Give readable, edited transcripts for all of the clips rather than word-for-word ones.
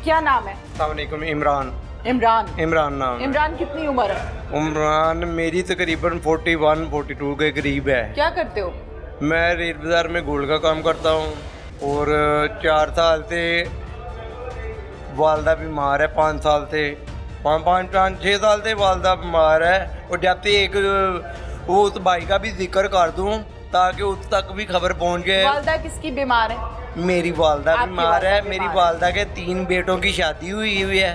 क्या नाम है? अस्सलामुअलैकुम। इमरान। इमरान। इमरान नाम है। इमरान कितनी उम्र है? इमरान मेरी तकरीबन 41-42 के करीब है। क्या करते हो? मैं रेल बाज़ार में गोल्ड का काम करता हूँ और 4 साल से वालदा बीमार है। 5 साल से 5-6 साल से वालदा बीमार है। और जब से एक वो उस भाई का भी जिक्र कर दूँ ताकि उस तक भी खबर पहुँच जाए। वालदा किसकी बीमार है? मेरी वालदा आपकी बीमार है। वालदा मेरी बीमार वालदा के 3 बेटों की शादी हुई है।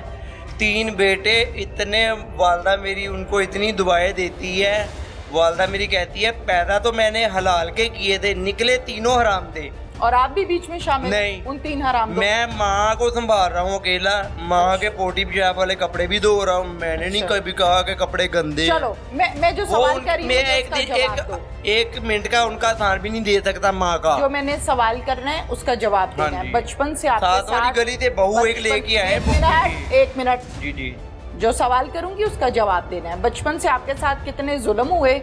3 बेटे इतने, वालदा मेरी उनको इतनी दुआएं देती है। वालदा मेरी कहती है पैदा तो मैंने हलाल के किए थे, निकले तीनों हराम थे। और आप भी बीच में शामिल? नहीं। उन 3 हराम। मैं माँ को संभाल रहा हूँ अकेला। माँ के पोटी पेशाब वाले कपड़े भी धो रहा हूँ। मैंने नहीं अच्छा। कभी कहा कि कपड़े गंदे। चलो मैं जो सवाल कर रही मैं हूँ उसका जवाब दो। एक मिनट का उनका सार भी नहीं दे सकता माँ का। जो मैंने सवाल करना है उसका जवाब देना है। जी। बचपन से आपके साथ वाली गली से बहू एक लेके आए। एक मिनट। जी जी। जो सवाल करूंगी उसका जवाब देना है। बचपन से आपके साथ कितने जुल्म हुए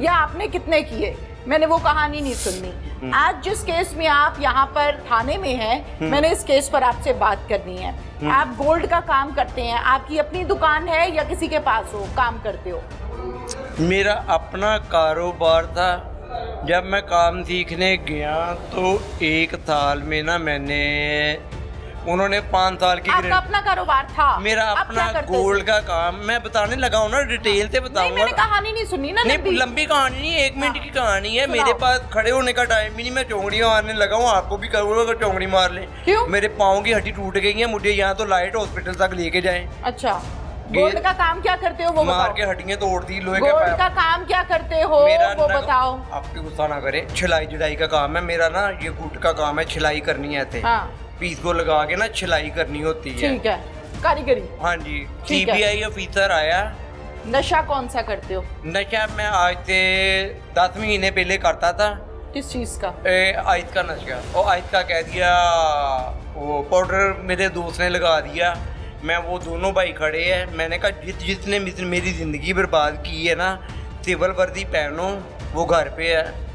या आपने कितने किए, मैंने वो कहानी नहीं सुननी। आज जिस केस में आप यहाँ पर थाने में हैं, मैंने इस केस पर आपसे बात करनी है। आप गोल्ड का काम करते हैं, आपकी अपनी दुकान है या किसी के पास हो काम करते हो? मेरा अपना कारोबार था। जब मैं काम सीखने गया तो 1 साल में ना मैंने, उन्होंने 5 साल की आपका अपना कारोबार था? मेरा आप अपना क्या करते गोल्ड थे? का काम। मैं बताने लगा हूँ ना, डिटेल से नहीं, बताऊंगा। मैंने कहानी नहीं सुनी ना। नहीं, लंबी कहानी नहीं, 1 मिनट की कहानी है। मेरे सुनाओ। पास खड़े होने का टाइम भी नहीं। मैं चौंगड़ी मारने लगा हूँ। आपको भी करूँगा अगर चौंगड़ी मार ले। क्यों? मेरे पाँव की हड्डी टूट गई है। मुझे यहाँ तो लाइट हॉस्पिटल तक लेके जाए। अच्छा, गोल्ड का काम क्या करते हो वो मार बताओ। के हड्डियाँ तोड़ दी लोहे गोल्ड के। का काम क्या करते हो वो बताओ। आपके गुस्सा ना करे। छिलाई जुड़ाई का काम है मेरा ना। ये गुट का काम है, छिलाई करनी है ऐसे। हाँ पीस को लगा के ना छिलाई करनी होती है। ठीक है, कारीगरी। हाँ जी। ठीक है। सीबीआई ऑफिसर आया। नशा कौन सा करते हो? नशा मैं आज से 10 महीने पहले करता था। किस चीज का? आयत का नशा। और आयत का कह दिया, वो पाउडर मेरे दोस्त ने लगा दिया। मैं, वो दोनों भाई खड़े हैं। मैंने कहा जिसने मेरी ज़िंदगी बर्बाद की है ना, सिविल वर्दी पहनो। वो घर पे है,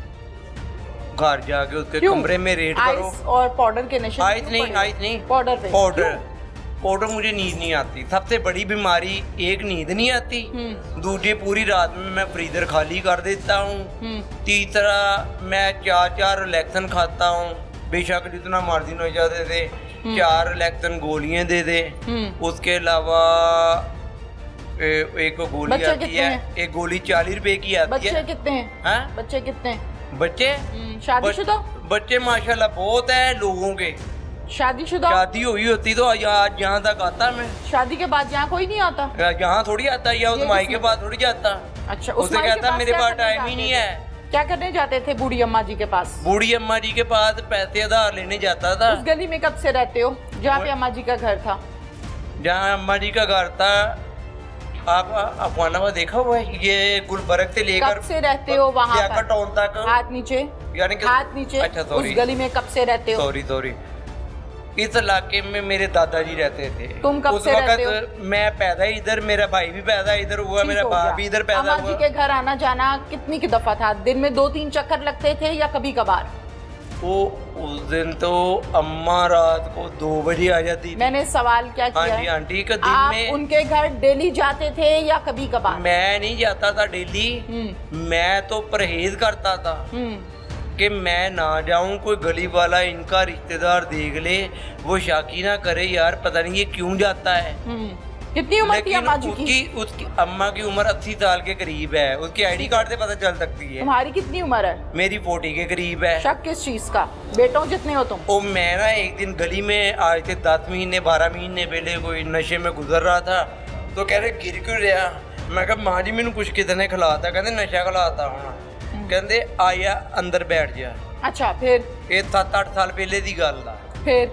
घर जाके उसके कमरे में रेड करो। आइस और पाउडर के नशे? आयत नहीं, पाउडर पे। पाउडर मुझे नींद नहीं आती। सबसे बड़ी बीमारी, एक नींद नहीं आती, दूसरी पूरी रात में मैं फ्रीजर खाली कर देता हूँ, तीसरा मैं 4 रिलैक्सन खाता हूँ। बेशक जितना मर्जी हो जाते थे, 4 रिलैक्सन गोलियां दे दे। उसके अलावा एक गोली आती है, एक गोली 40 रुपए की आती है। बच्चे कितने हैं? बच्चे कितने हैं? बच्चे शादीशुदा? बच्चे माशाल्लाह बहुत है लोगों के। शादीशुदा? शादी हुई होती तो आज यहाँ तक आता मैं। शादी के बाद यहाँ कोई नहीं आता? यहाँ थोड़ी आता, या उस माई के पास थोड़ी जाता। अच्छा, उसे कहता मेरे पास टाइम ही नहीं है। क्या करने जाते थे बूढ़ी अम्मा जी के पास? बूढ़ी अम्मा जी के पास पैसे उधार लेने जाता था। उस गली में कब से रहते हो जहाँ पे अम्मा जी का घर था? जहाँ अम्मा जी का घर था, आप अफवाना देखा हुआ है? ये गुलबर्ग से लेकर कब से रहते हो वहाँ पर? टाउन तक। हाथ नीचे, यानी कि हाथ नीचे। अच्छा सॉरी। उस गली में कब से रहते हो? सॉरी। इस इलाके में मेरे दादाजी रहते थे। तुम कब से रहते हो? मैं पैदा इधर, मेरा भाई भी पैदा इधर हुआ, मेरा बाप भी इधर पैदा हुआ। अम्मा जी के घर आना जाना कितनी की दफा था? दिन में 2-3 चक्कर लगते थे या कभी कभार? वो उस दिन तो अम्मा रात को 2 बजे आ जाती थी। मैंने सवाल क्या किया? हाँ जी आंटी का दिन आप में उनके घर डेली जाते थे या कभी कभार? मैं नहीं जाता था डेली। मैं तो परहेज करता था कि मैं ना जाऊं, कोई गली वाला इनका रिश्तेदार देख ले, वो शाकी ना करे यार पता नहीं ये क्यों जाता है। कितनी उम्र थी अम्मा जी की? उसकी अम्मा की उम्र 80 साल के करीब है। उसकी आईडी कार्ड से पता चल सकती है। तुम्हारी कितनी उम्र है? मेरी 40 के करीब है। शक किस चीज का? बेटों जितने हो तुम? ओ मैं ना एक दिन गली में आज से 10 महीने 12 महीने पहले कोई नशे में गुजर रहा था, तो कह रहे गिर क्यों रहा? मैं कहा माँ जी मैंने कुछ कितने खिलाता? कहते नशा खिलाता हूँ। कहते आया अंदर बैठ जा। अच्छा, फिर? ये 7-8 साल पहले दी गल दा। फिर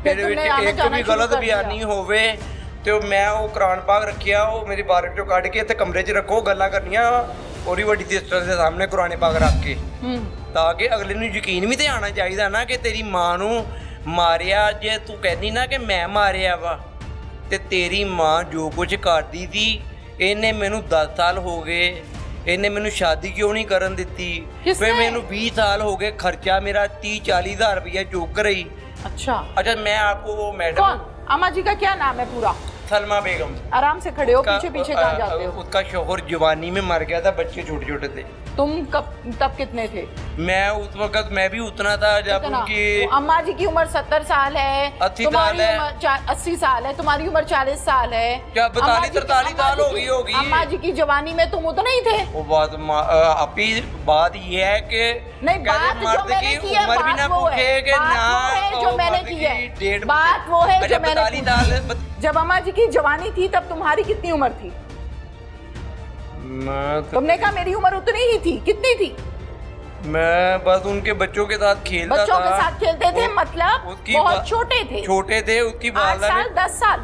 तुमने आना जाना भी गलत बयानी होवे तो मैं वो कुरान पाक रखिया, वो मेरी बारक चो कढ़ के कमरे च रखो, गल्लां करनियां और बड़ी सिस्टर के सामने कुरान पाक रख के, ताकि अगले नूं यकीन भी तो आना चाहिए ना कि तेरी मां नूं मारिया। जे तू कहनी ना कि मैं मारिया वा, ते तेरी मां जो कुछ करदी थी, इन्हें मैनू 10 साल हो गए, इन्हें मैनू शादी क्यों नहीं करन दित्ती? फिर मैनू 20 साल हो गए, खर्चा मेरा 30-40 हज़ार रुपया चुक रही। अच्छा मैं आपको वो मैडम अम्मा जी का क्या नाम है पूरा? सलमा बेगम। आराम से खड़े हो, पीछे पीछे कहाँ जाते हो? उसका शोहर जवानी में मर गया था, बच्चे छोटे छोटे थे। तुम तब कितने थे? मैं उस वक्त मैं भी उतना था जब कितना? उनकी अम्मा जी की उम्र 70 साल है, 80 तुम्हारी साल है। उम्र 80 साल है, तुम्हारी उम्र 40 साल है। क्या 42 अम्मा जी 43 साल होगी। अम्मा जी की जवानी में तुम उतने ही थे। वो बात ये है कि नहीं, बात जो मैंने की है, उम्र भी ना बात वो पूछे है, कि बात ना वो है जो मैंने की है, डेट बात वो है जो मैंने 42 साल पूछी। जब अम्मा जी की जवानी थी तब तुम्हारी कितनी उम्र थी? तुमने कहा मेरी उम्र उतनी ही थी, कितनी थी? मैं बस उनके बच्चों के साथ खेलता था। बच्चों के साथ खेलते थे, मतलब बहुत छोटे थे। छोटे थे। उसकी 8 साल, 10 साल,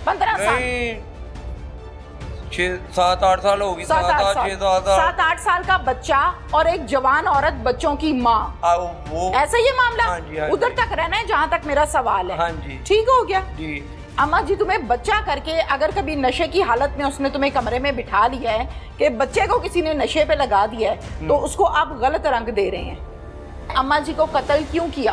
15 साल, 7-8 साल होगी। 7-8 साल का बच्चा और एक जवान औरत, बच्चों की माँ, वो ऐसा ये मामला? हाँ जी, हाँ उधर जी। तक रहना है जहाँ तक मेरा सवाल है। हाँ जी। ठीक हो गया जी। अम्मा जी, तुम्हें बच्चा करके अगर कभी नशे की हालत में उसने तुम्हें कमरे में बिठा लिया है कि बच्चे को किसी ने नशे पे लगा दिया है, तो उसको आप गलत रंग दे रहे हैं। अम्मा जी को कत्ल क्यों किया?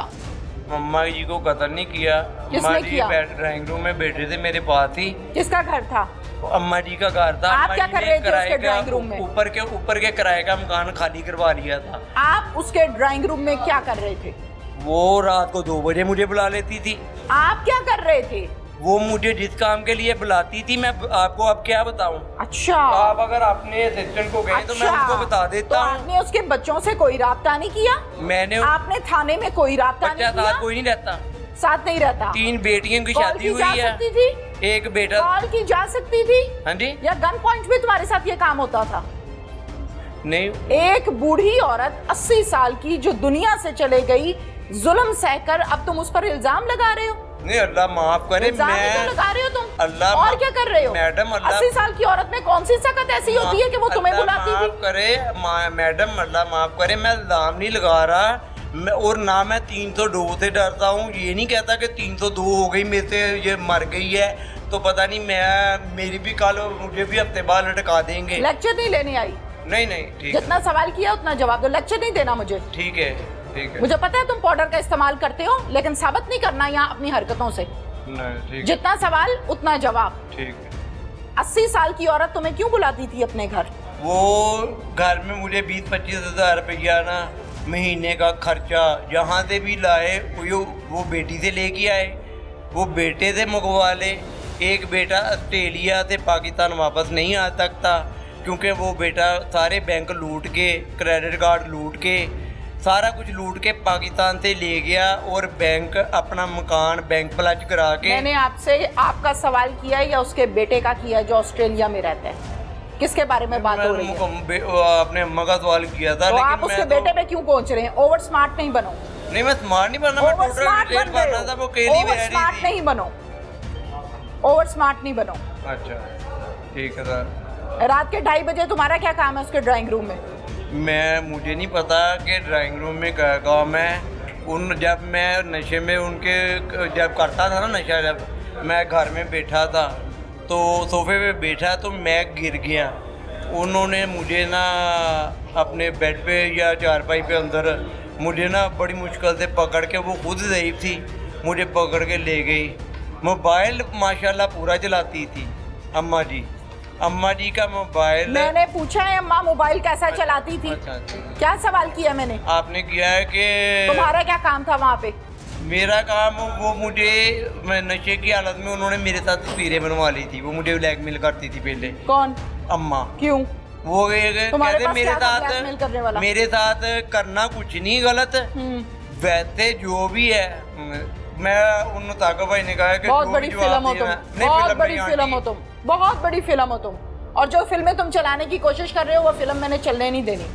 अम्मा जी को कत्ल नहीं किया। किसने अम्मा जी किया? ड्राइंग रूम में बैठे थे मेरे पास ही। किसका घर था? अम्मा जी का घर था। आप अम्मा क्या जी कर ने रहे थे किराए उसके का ड्राइंग रूम में? ऊपर के किराए का मकान खाली करवा लिया था। आप उसके ड्राइंग रूम में क्या कर रहे थे? वो रात को 2 बजे मुझे बुला लेती थी। आप क्या कर रहे थे? वो मुझे जिस काम के लिए बुलाती थी, मैं आपको अब क्या बताऊं। अच्छा, आप अगर अपने असिस्टेंट को गए तो मैं उनको बता देता तो हूं। आपने उसके बच्चों से कोई राब्ता नहीं किया? मैंने आपने थाने में कोई राब्ता बच्चा नहीं किया? साथ कोई नहीं रहता। साथ नहीं रहता। 3 बेटियों की कॉल शादी की हुई जा है। सकती थी? एक बेटा। कॉल की जा सकती थी? हाँ जी। या गन पॉइंट पे तुम्हारे साथ ये काम होता था? नहीं। एक बूढ़ी औरत 80 साल की जो दुनिया से चले गई, जुल्म सहकर अब तुम उस पर इल्जाम लगा रहे हो? नहीं, अल्लाह माफ करे। इल्जाम ही तो मैं लगा रहे हो तुम। अल्लाह और क्या कर रहे हो मैडम? 80 साल की औरत में कौन सी सकत ऐसी होती है कि वो तुम्हें बुलाती थी? माफ करे मैडम, अल्लाह माफ करे, मैं इल्जाम नहीं लगा रहा। और ना मैं 302 से डरता हूँ। ये नहीं कहता कि 302 हो गई मेरे से, ये मर गई है तो पता नहीं मेरी भी कल मुझे भी हफ्ते बाद लटका देंगे। लेक्चर नहीं लेने आई। नहीं ठीक है। जितना सवाल किया उतना जवाब दो, लेक्चर नहीं देना मुझे। ठीक है। मुझे पता है तुम पाउडर का इस्तेमाल करते हो, लेकिन साबित नहीं करना यहाँ अपनी हरकतों से। नहीं, जितना सवाल उतना जवाब। ठीक है। 80 साल की औरत तुम्हें क्यों बुलाती थी अपने घर? वो घर में मुझे 20-25 हज़ार रुपया ना महीने का खर्चा जहाँ से भी लाए वो बेटी से लेके आए, वो बेटे से मंगवा ले। एक बेटा ऑस्ट्रेलिया से पाकिस्तान वापस नहीं आ सकता क्योंकि वो बेटा सारे बैंक लूट के, क्रेडिट कार्ड लूट के, सारा कुछ लूट के पाकिस्तान से ले गया और बैंक अपना मकान बैंक प्लज करा के। मैंने आपसे आपका सवाल किया या उसके बेटे का किया जो ऑस्ट्रेलिया में रहता है? किसके बारे में बात हो रही है? अपने अम्मा का सवाल किया था। तो लेकिन आप उसके बेटे पे क्यों पहुंच रहे हैं? ओवर स्मार्ट नहीं बनो। नहीं, मैं स्मार्ट नहीं बनना, मैं टोटल डिटेल भरना था। वो केली ओवर स्मार्ट नहीं बनो, ओवर स्मार्ट नहीं बनो। अच्छा ठीक है सर। रात के 2:30 बजे तुम्हारा क्या काम है उसके ड्राइंग रूम में? मुझे नहीं पता कि ड्राइंग रूम में क्या काम है। जब मैं नशे में उनके जब करता था ना नशा, जब मैं घर में बैठा था तो सोफे पे बैठा तो मैं गिर गया। उन्होंने मुझे ना अपने बेड पे या चारपाई पे अंदर मुझे ना बड़ी मुश्किल से पकड़ के, वो खुद ज़ईफ़ थी, मुझे पकड़ के ले गई। मोबाइल माशाल्लाह पूरा चलाती थी अम्मा जी। अम्मा जी का मोबाइल। मैंने पूछा है अम्मा मोबाइल कैसा चलाती थी? अच्छा। क्या सवाल किया मैंने? आपने किया है कि तुम्हारा क्या काम था वहाँ पे? मेरा काम वो मैं नशे की हालत में उन्होंने मेरे साथ तस्वीरें बनवा ली थी। वो मुझे ब्लैकमेल करती थी पहले। कौन? अम्मा। क्यों? वो कहते मेरे साथ करना कुछ नहीं गलत, वैसे जो भी है। मैं उन ताका भाई ने कहा कि बहुत बड़ी फिल्म हो तुम, बहुत बड़ी फिल्म हो तुम, बहुत बड़ी फिल्म हो तुम, और जो फिल्में तुम चलाने की कोशिश कर रहे हो वो फिल्म मैंने चलने नहीं देनी।